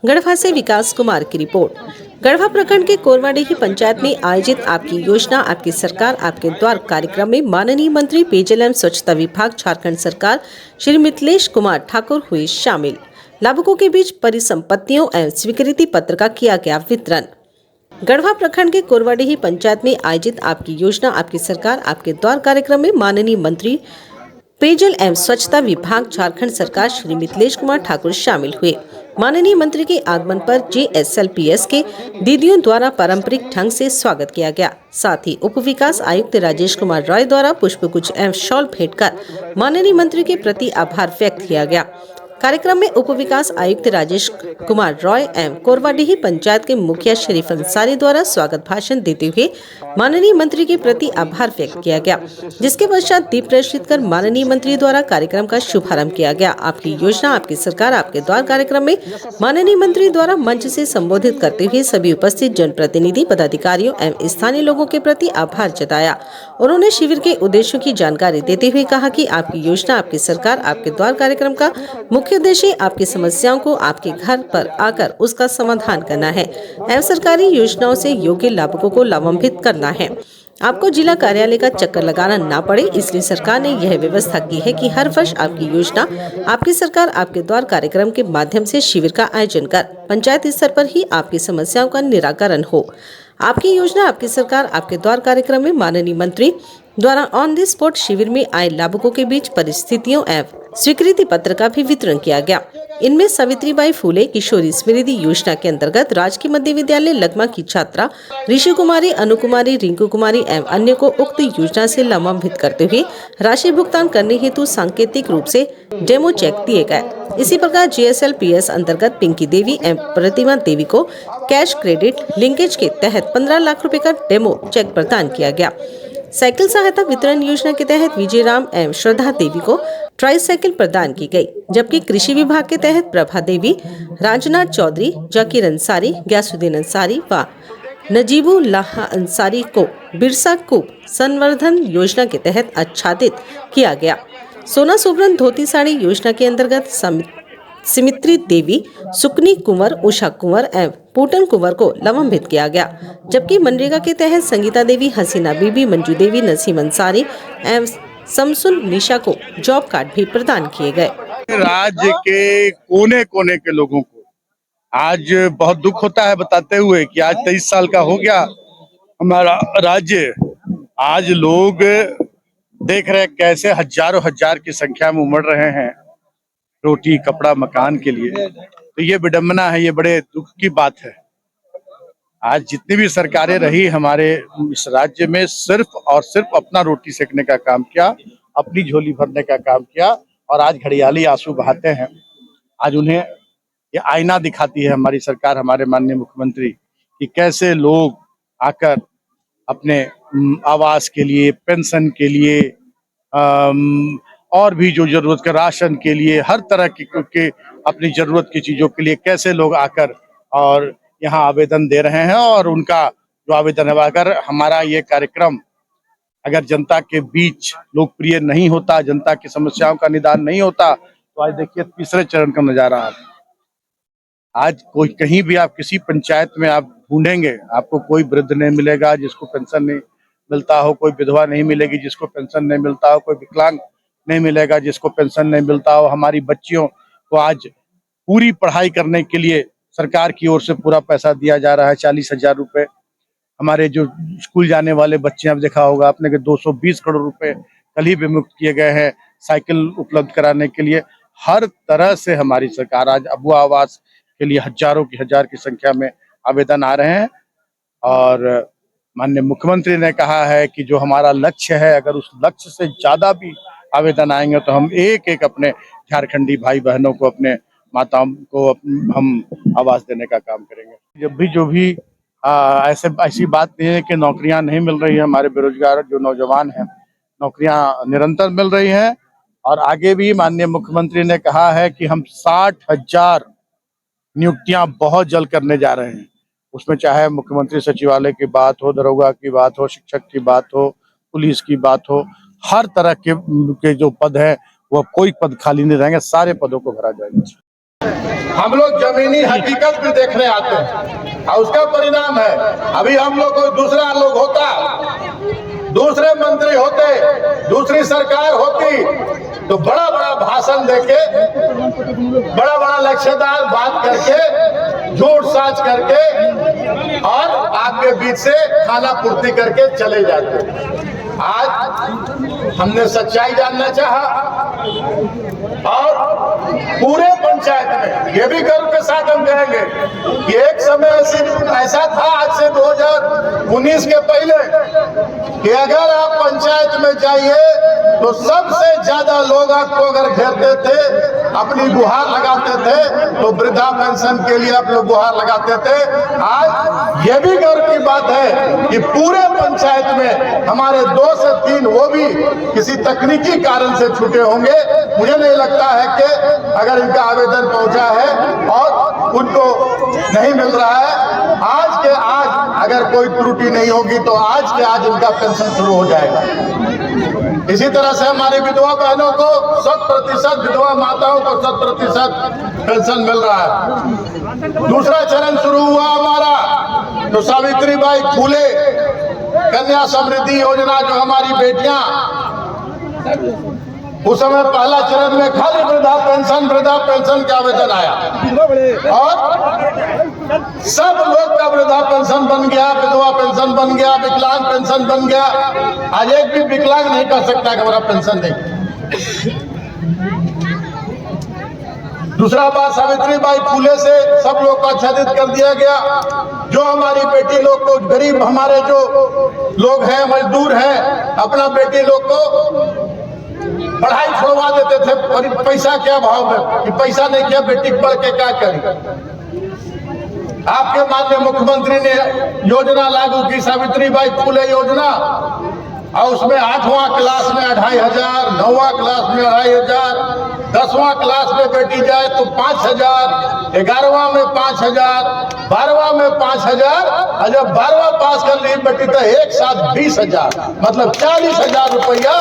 गढ़वा से विकास कुमार की रिपोर्ट। गढ़वा प्रखंड के कोरवाडीही पंचायत में आयोजित आपकी योजना आपकी सरकार आपके द्वार कार्यक्रम में माननीय मंत्री पेयजल एवं स्वच्छता विभाग झारखंड सरकार श्री मिथिलेश कुमार ठाकुर हुए शामिल। लाभुकों के बीच परिसंपत्तियों एवं स्वीकृति पत्र का किया गया वितरण। गढ़वा प्रखंड के कोरवाडीही पंचायत में आयोजित आपकी योजना आपकी सरकार आपके द्वार कार्यक्रम में माननीय मंत्री पेयजल एवं स्वच्छता विभाग झारखंड सरकार श्री मिथिलेश कुमार ठाकुर शामिल हुए। माननीय मंत्री के आगमन पर JSLPS के दीदियों द्वारा पारंपरिक ढंग से स्वागत किया गया। साथ ही उप विकास आयुक्त राजेश कुमार रॉय द्वारा पुष्पगुच्छ एवं शॉल भेंट कर माननीय मंत्री के प्रति आभार व्यक्त किया गया। कार्यक्रम में उप विकास आयुक्त राजेश कुमार रॉय एवं कोरवाडीही पंचायत के मुखिया शरीफ अंसारी द्वारा स्वागत भाषण देते हुए माननीय मंत्री के प्रति आभार व्यक्त किया गया, जिसके पश्चात दीप प्रज्वलित कर माननीय मंत्री द्वारा कार्यक्रम का शुभारंभ किया गया। आपकी योजना आपकी सरकार आपके द्वार कार्यक्रम में माननीय मंत्री द्वारा मंच से संबोधित करते हुए सभी उपस्थित जनप्रतिनिधि पदाधिकारियों एवं स्थानीय लोगों के प्रति आभार जताया। उन्होंने शिविर के उद्देश्यों की जानकारी देते हुए कहा कि आपकी योजना आपकी सरकार आपके द्वार कार्यक्रम का मुख्य उद्देश्य आपकी समस्याओं को आपके घर पर आकर उसका समाधान करना है एवं सरकारी योजनाओं से योग्य लाभुकों को लाभान्वित करना है। आपको जिला कार्यालय का चक्कर लगाना ना पड़े, इसलिए सरकार ने यह व्यवस्था की है कि हर वर्ष आपकी योजना आपकी सरकार आपके द्वार कार्यक्रम के माध्यम से शिविर का आयोजन कर पंचायत स्तर पर ही आपकी समस्याओं का निराकरण हो। आपकी योजना आपकी सरकार आपके द्वार कार्यक्रम में माननीय मंत्री द्वारा ऑन द स्पॉट शिविर में आए लाभुकों के बीच परिस्थितियों एवं स्वीकृति पत्र का भी वितरण किया गया। इनमें सावित्रीबाई फूले किशोरी स्मृति योजना के अंतर्गत राजकीय मध्य विद्यालय लगमा की छात्रा ऋषि कुमारी, अनु कुमारी, रिंकू कुमारी एवं अन्य को उक्त योजना से लाभान्वित करते हुए राशि भुगतान करने हेतु सांकेतिक रूप से डेमो चेक दिए गए। इसी प्रकार JSLPS अंतर्गत पिंकी देवी एवं प्रतिमा देवी को कैश क्रेडिट लिंकेज के तहत 15 लाख रुपए का डेमो चेक प्रदान किया गया। साइकिल सहायता वितरण योजना के तहत विजय राम एवं श्रद्धा देवी को ट्राई साइकिल प्रदान की गई, जबकि कृषि विभाग के तहत प्रभा देवी, राजनाथ चौधरी, जाकिर अंसारी, गयासुद्दीन अंसारी व नजीबुल्लाह अंसारी को बिरसा कूप संवर्धन योजना के तहत आच्छादित किया गया। सोना सुब्रन धोती साड़ी योजना के अंतर्गत सिमित्री देवी, सुकनी कुंवर, उषा कुंवर एवं पूटन कुंवर को लाभान्वित किया गया, जबकि मनरेगा के तहत संगीता देवी, हसीना बीबी, मंजू देवी, नसीम अंसारी एवं समसुन निशा को जॉब कार्ड भी प्रदान किए गए। राज्य के कोने कोने के लोगों को आज बहुत दुख होता है बताते हुए कि आज 23 साल का हो गया हमारा राज्य। आज लोग देख रहे हैं कैसे हजारों हजार की संख्या में उमड़ रहे हैं रोटी कपड़ा मकान के लिए। तो ये विडंबना है, ये बड़े दुख की बात है। आज जितनी भी सरकारें रही हमारे इस राज्य में सिर्फ और सिर्फ अपना रोटी सेकने का काम किया, अपनी झोली भरने का काम किया और आज घड़ियाली आंसू बहाते हैं। आज उन्हें ये आईना दिखाती है हमारी सरकार, हमारे माननीय मुख्यमंत्री, कि कैसे लोग आकर अपने आवास के लिए, पेंशन के लिए और भी जो जरूरत के राशन के लिए, हर तरह के अपनी जरूरत की चीजों के लिए कैसे लोग आकर और यहाँ आवेदन दे रहे हैं। और उनका जो आवेदन है, अगर हमारा ये कार्यक्रम अगर जनता के बीच लोकप्रिय नहीं होता, जनता की समस्याओं का निदान नहीं होता, तो आज देखिए तीसरे चरण का नजारा है। आज कोई कहीं भी आप किसी पंचायत में आप ढूंढेंगे, आपको कोई वृद्ध नहीं मिलेगा जिसको पेंशन नहीं मिलता हो, कोई विधवा नहीं मिलेगी जिसको पेंशन नहीं मिलता हो, कोई विकलांग नहीं मिलेगा जिसको पेंशन नहीं मिलता हो। हमारी बच्चियों को आज पूरी पढ़ाई करने के लिए सरकार की ओर से पूरा पैसा दिया जा रहा है, 40,000 रुपए। हमारे जो स्कूल जाने वाले बच्चे, अब देखा होगा आपने कि 220 करोड़ रुपए कल ही विमुक्त किए गए हैं साइकिल उपलब्ध कराने के लिए। हर तरह से हमारी सरकार आज अबुआ आवास के लिए हजारों की हजार की संख्या में आवेदन आ रहे हैं। और माननीय मुख्यमंत्री ने कहा है कि जो हमारा लक्ष्य है, अगर उस लक्ष्य से ज्यादा भी आवेदन आएंगे तो हम एक एक अपने झारखंडी भाई बहनों को, अपने माताओं को हम आवास देने का काम करेंगे। जब भी जो भी ऐसी बात नहीं है कि नौकरियां नहीं मिल रही है। हमारे बेरोजगार जो नौजवान हैं, नौकरियां निरंतर मिल रही हैं। और आगे भी माननीय मुख्यमंत्री ने कहा है कि हम 60,000 नियुक्तियां बहुत जल्द करने जा रहे हैं। उसमें चाहे मुख्यमंत्री सचिवालय की बात हो, दरोगा की बात हो, शिक्षक की बात हो, पुलिस की बात हो, हर तरह के जो पद है वो कोई पद खाली नहीं रहेंगे, सारे पदों को भरा जाएगा। हम लोग जमीनी हकीकत भी देखने आते हैं और उसका परिणाम है अभी हम लोग कोई दूसरा लोग होता, दूसरे मंत्री होते, दूसरी सरकार होती तो बड़ा बड़ा भाषण देके, बड़ा बड़ा लक्ष्यदार बात करके, झूठ साच करके और आपके बीच से खाना पूर्ति करके चले जाते। आज हमने सच्चाई जानना चाहा और पूरे पंचायत में ये भी गर्व के साथ हम कहेंगे कि एक समय ऐसा था आज से 2019 के पहले कि अगर आप पंचायत में जाइए तो सबसे ज्यादा लोग आपको अगर घेरते थे, अपनी गुहार लगाते थे तो वृद्धा पेंशन के लिए आप लोग गुहार लगाते थे। आज ये भी गर्व की बात है कि पूरे पंचायत में हमारे 2 से 3 वो भी किसी तकनीकी कारण से छूटे होंगे। मुझे नहीं लगता है कि अगर इनका आवेदन पहुंचा है और उनको नहीं मिल रहा है, आज के आज अगर कोई त्रुटि नहीं होगी तो आज के आज इनका पेंशन शुरू हो जाएगा। इसी तरह से हमारी विधवा बहनों को 100%, विधवा माताओं को 100% पेंशन मिल रहा है। दूसरा चरण शुरू हुआ हमारा तो सावित्रीबाई फूले कन्या समृद्धि योजना, जो हमारी बेटियां, उस समय पहला चरण में खाली वृद्धा पेंशन का आवेदन आया और सब लोग का वृद्धा पेंशन बन गया, विधवा पेंशन बन गया, विकलांग पेंशन बन गया। आज एक भी विकलांग नहीं कर सकता कि हमारा पेंशन नहीं। दूसरा बात, सावित्रीबाई फूले से सब लोग को आच्छादित कर दिया गया। जो हमारी बेटी लोग को, गरीब हमारे जो लोग हैं, मजदूर हैं, अपना बेटी लोग को पढ़ाई छोड़वा देते थे पैसा क्या भाव में कि पैसा नहीं किया बेटी पढ़ के क्या करी। आपके माननीय मुख्यमंत्री ने योजना लागू की, सावित्रीबाई फूले योजना, और उसमें 8वां क्लास में 2500, 9वां क्लास में 2500, 10वां क्लास में बेटी जाए तो 5000, 11वां में 5000, 12वां में 5000, और जब 12वां पास कर ली बेटी तो एक साथ 20,000, मतलब 40,000 रुपया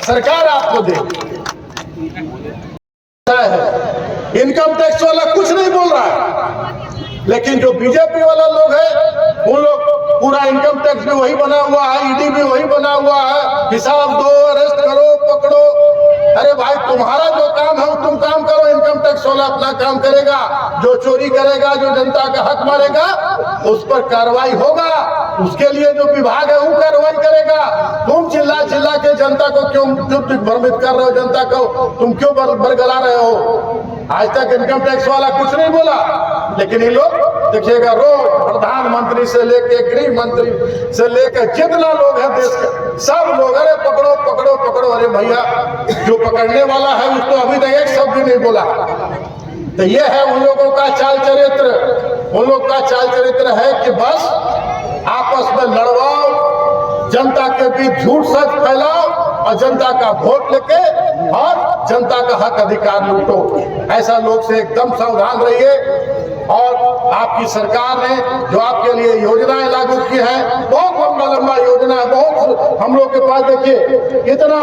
सरकार आपको दे। इनकम टैक्स वाला कुछ नहीं बोल रहा है, लेकिन जो बीजेपी वाला लोग है उन लोग पूरा इनकम टैक्स भी वही बना हुआ है, ईडी भी वही बना हुआ है, हिसाब दो, अरेस्ट करो, पकड़ो। अरे भाई, तुम्हारा जो काम है तुम काम करो, इनकम टैक्स वाला अपना काम करेगा। जो चोरी करेगा, जो जनता का हक मारेगा, उस पर कार्रवाई होगा। उसके लिए जो विभाग है वो कार्रवाई करेगा। तुम चिल्ला चिल्ला के जनता को क्यों भ्रमित कर रहे हो? जनता को तुम क्यों बरगला रहे हो? आज तक इनकम टैक्स वाला कुछ नहीं बोला, लेकिन ये लोग देखिएगा रोज प्रधानमंत्री से लेके गृह मंत्री से लेकर जितना लोग हैं देश के सब लोग, अरे पकड़ो पकड़ो पकड़ो। अरे भैया, जो पकड़ने वाला है उसको अभी तक एक शब्द भी नहीं बोला। तो ये है उन लोगों का चाल चरित्र। उन लोग का चाल चरित्र है कि बस आपस में लड़वाओ, जनता के बीच झूठ सच फैलाओ और जनता का वोट लेके और जनता का हक अधिकार लूटो। ऐसा लोग से एकदम सावधान रहिए। और आपकी सरकार ने जो आपके लिए योजनाएं लागू की हैं, बहुत लंबा लंबा योजना है। बहुत हम लोग के पास देखिए इतना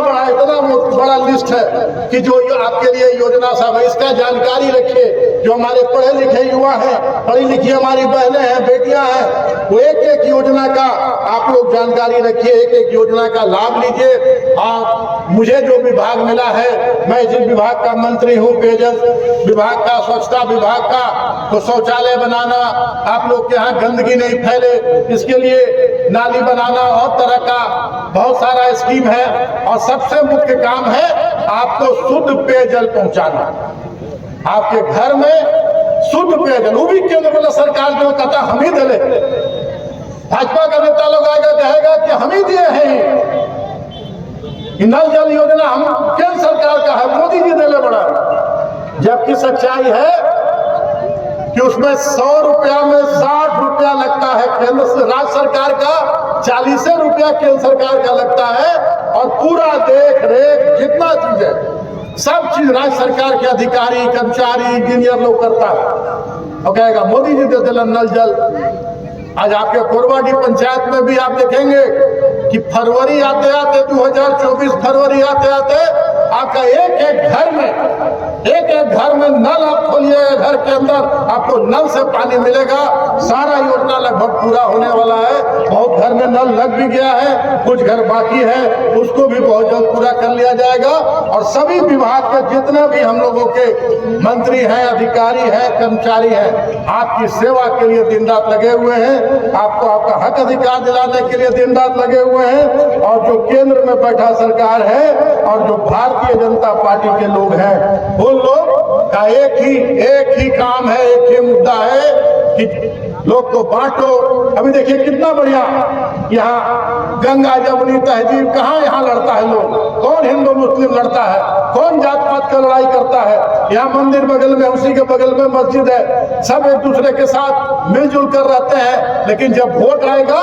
बड़ा लिस्ट है कि जो आपके लिए योजना सब है, इसका जानकारी रखिए। जो हमारे पढ़े लिखे युवा हैं, पढ़ी लिखी हमारी बहनें हैं, बेटियां हैं, वो एक एक योजना का आप लोग जानकारी रखिए, एक एक योजना का लाभ लीजिए। और मुझे जो विभाग मिला है, मैं जिस विभाग का मंत्री हूँ, पेयजल विभाग का, स्वच्छता विभाग का, तो शौचालय बनाना, आप लोग के यहाँ गंदगी नहीं फैले, इसके लिए नाली बनाना और तरह का बहुत सारा स्कीम है। और सबसे मुख्य काम है आपको शुद्ध पेयजल पहुंचाना। आपके घर में शुद्ध पेयजल, वो भी केंद्र वाला सरकार जो कहता हम ही दे। भाजपा का नेता लोग आएगा कहेगा कि हम ही दिए हैं। नल जल योजना हम केंद्र सरकार का है, मोदी जी दिले बड़ा। जबकि सच्चाई है कि उसमें 100 रुपया में 60 रुपया लगता है केंद्र से, राज्य सरकार का 40 रुपया केंद्र सरकार का लगता है। और पूरा देख रेख जितना चीज है, सब चीज राज्य सरकार के अधिकारी, कर्मचारी, इंजीनियर लोग करता है। और कहेगा मोदी जी दे दिला नल जल। आज आपके कोरवाडी पंचायत में भी आप देखेंगे कि फरवरी आते आते 2024 फरवरी आते आते आपका एक एक घर में एक एक घर में नल आप खोलिएगा, घर के अंदर आपको नल से पानी मिलेगा। सारा योजना लगभग पूरा होने वाला है। बहुत घर में नल लग भी गया है, कुछ घर बाकी है, उसको भी बहुत जल्द पूरा कर लिया जाएगा। और सभी विभाग के जितने भी हम लोगों के मंत्री हैं, अधिकारी हैं, कर्मचारी हैं, आपकी सेवा के लिए दिन रात लगे हुए हैं। आपको आपका हक अधिकार दिलाने के लिए दिन रात लगे हुए हैं। और जो केंद्र में बैठा सरकार है और जो भारतीय जनता पार्टी के लोग हैं, उन लोग का एक ही काम है, एक ही मुद्दा है कि लोग को बांटो। अभी देखिए कितना बढ़िया यहाँ गंगा जमुनी तहजीब कहाँ यहाँ लड़ता है लोग, कौन हिंदू मुस्लिम लड़ता है, कौन जात पात का लड़ाई करता है। यहाँ मंदिर बगल में, उसी के बगल में मस्जिद है, सब एक दूसरे के साथ मिलजुल कर रहते हैं। लेकिन जब वोट आएगा,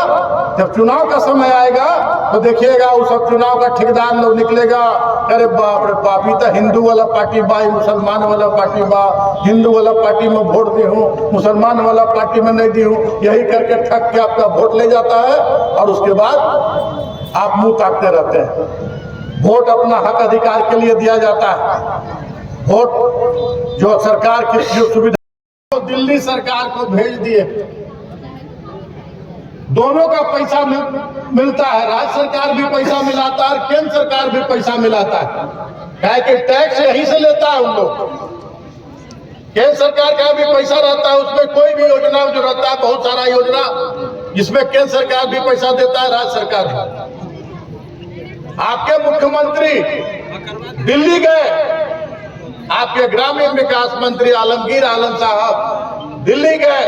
जब चुनाव का समय आएगा, तो देखिएगा उस सब चुनाव का ठेकेदार लोग निकलेगा, अरे बाप रे बाप, ये तो हिंदू वाला पार्टी बा, मुसलमान वाला पार्टी बा, हिंदू वाला पार्टी में वोट दी हूँ, मुसलमान वाला पार्टी में नहीं दी हूँ, यही करके ठग के आपका वोट ले जाता है। और उसके बाद आप मुंह ताकते रहते हैं। वोट अपना हक अधिकार के लिए दिया जाता है। वोट जो सरकार की जो सुविधा तो दिल्ली सरकार को भेज दिए, दोनों का पैसा मिलता है। राज्य सरकार भी पैसा मिलाता है और केंद्र सरकार भी पैसा मिलाता है, क्या कि टैक्स यहीं से लेता है उन लोग। केंद्र सरकार का भी पैसा रहता है, उसमें कोई भी योजना जो रहता है, बहुत सारा योजना जिसमें केंद्र सरकार भी पैसा देता है, राज्य सरकार भी। आपके मुख्यमंत्री दिल्ली गए, आपके ग्रामीण विकास मंत्री आलमगीर आलम साहब दिल्ली गए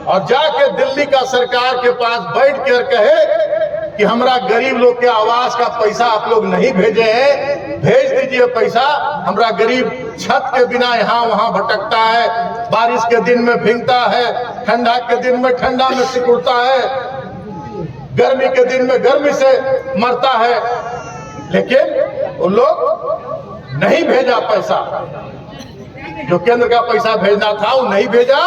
और जाके दिल्ली का सरकार के पास बैठ कर कहे कि हमारा गरीब लोग के आवास का पैसा आप लोग नहीं भेजे हैं, भेज दीजिए पैसा। हमारा गरीब छत के बिना यहाँ वहाँ भटकता है, बारिश के दिन में भीगता है, ठंडा के दिन में ठंडा में सिकुड़ता है, गर्मी के दिन में गर्मी से मरता है। लेकिन वो लोग नहीं भेजा पैसा, जो केंद्र का पैसा भेजना था वो नहीं भेजा।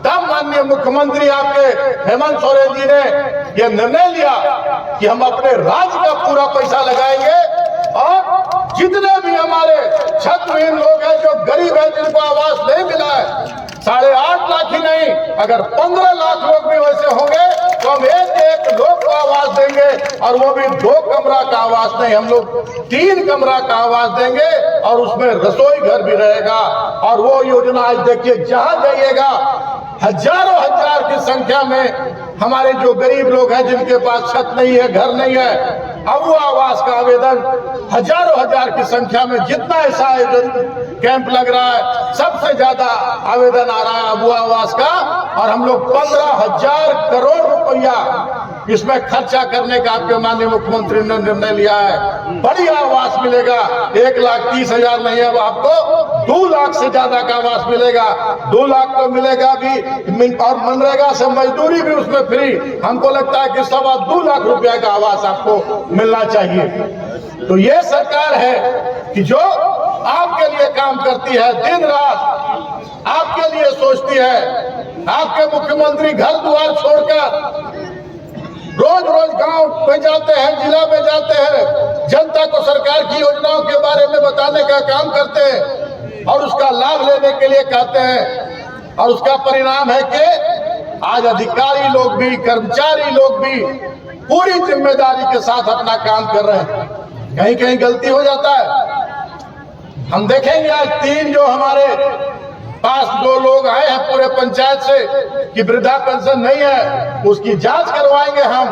तब माननीय मुख्यमंत्री आपके हेमंत सोरेन जी ने यह निर्णय लिया कि हम अपने राज्य का पूरा पैसा लगाएंगे और जितने भी हमारे छत्रहीन लोग हैं, जो गरीब हैं, जिनको आवास नहीं मिला है, 8.5 लाख ही नहीं, अगर 15 लाख लोग भी वैसे होंगे तो हम एक लोग को आवास देंगे। और वो भी 2 कमरा का आवास नहीं, हम लोग 3 कमरा का आवास देंगे और उसमें रसोई घर भी रहेगा। और वो योजना आज देखिए, जहां जाइएगा हजारों हजार की संख्या में हमारे जो गरीब लोग हैं, जिनके पास छत नहीं है, घर नहीं है, अब वो आवास का आवेदन हजारों हजार की संख्या में, जितना ऐसा आयोजन कैंप लग रहा है, सबसे ज्यादा आवेदन आ रहा है अब वो आवास का। और हम लोग 15,000 करोड़ रुपया इसमें खर्चा करने का आपके माननीय मुख्यमंत्री ने निर्णय लिया है। बड़ी आवास मिलेगा, 1,30,000 नहीं, अब आपको 2 लाख से ज्यादा का आवास मिलेगा। 2 लाख तो मिलेगा भी, और मनरेगा से मजदूरी भी उसमें फ्री। हमको लगता है कि 2.25 लाख रुपया का आवास आपको मिलना चाहिए। तो ये सरकार है कि जो आपके लिए काम करती है, दिन रात आपके लिए सोचती है। आपके मुख्यमंत्री घर द्वार छोड़कर रोज रोज गांव में जाते हैं, जिला में जाते हैं, जनता को सरकार की योजनाओं के बारे में बताने का काम करते हैं और उसका लाभ लेने के लिए कहते हैं। और उसका परिणाम है कि आज अधिकारी लोग भी, कर्मचारी लोग भी पूरी जिम्मेदारी के साथ अपना काम कर रहे हैं। कहीं कहीं गलती हो जाता है। हम देखेंगे आज 3 जो हमारे पास 2 लोग आए हैं पूरे पंचायत से कि वृद्धा पेंशन नहीं है, उसकी जांच करवाएंगे हम।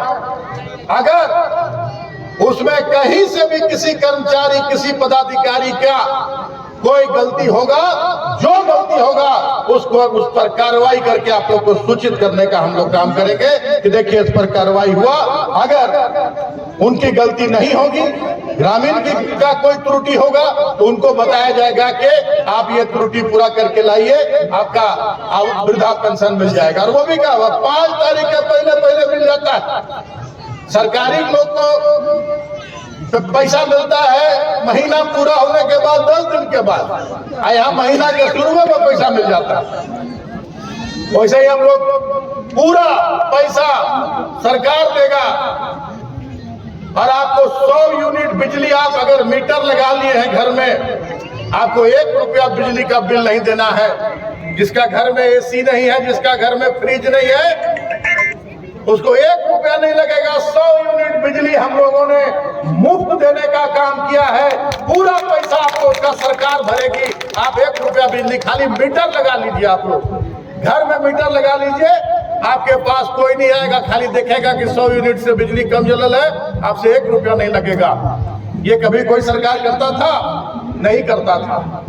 अगर उसमें कहीं से भी किसी कर्मचारी, किसी पदाधिकारी का कोई गलती होगा, जो गलती होगा उसको उस पर कार्रवाई करके आप लोग को सूचित करने का हम लोग काम करेंगे कि देखिए इस पर कार्रवाई हुआ। अगर उनकी गलती नहीं होगी, ग्रामीण का कोई त्रुटि होगा, तो उनको बताया जाएगा कि आप ये त्रुटि पूरा करके लाइए, आपका वृद्धा पेंशन मिल जाएगा। और वो भी क्या, 5 तारीख के पहले मिल जाता है। सरकारी लोग को तो पैसा मिलता है महीना पूरा होने के बाद 10 दिन के बाद, यहाँ महीना के शुरू में पैसा मिल जाता है। वैसे ही हम लोग पूरा पैसा सरकार देगा। और आपको 100 यूनिट बिजली, आप अगर मीटर लगा लिए हैं घर में, आपको 1 रुपया बिजली का बिल नहीं देना है। जिसका घर में एसी नहीं है, जिसका घर में फ्रिज नहीं है, उसको 1 रुपया नहीं लगेगा। 100 यूनिट बिजली हम लोगों ने मुफ्त देने का काम किया है। पूरा पैसा आपको उसका सरकार भरेगी। आप 1 रुपया बिजली, खाली मीटर लगा लीजिए। आप लोग घर में मीटर लगा लीजिए, आपके पास कोई नहीं आएगा, खाली देखेगा कि 100 यूनिट से बिजली कम जलल है, आपसे 1 रुपया नहीं लगेगा। ये कभी कोई सरकार करता था? नहीं करता था।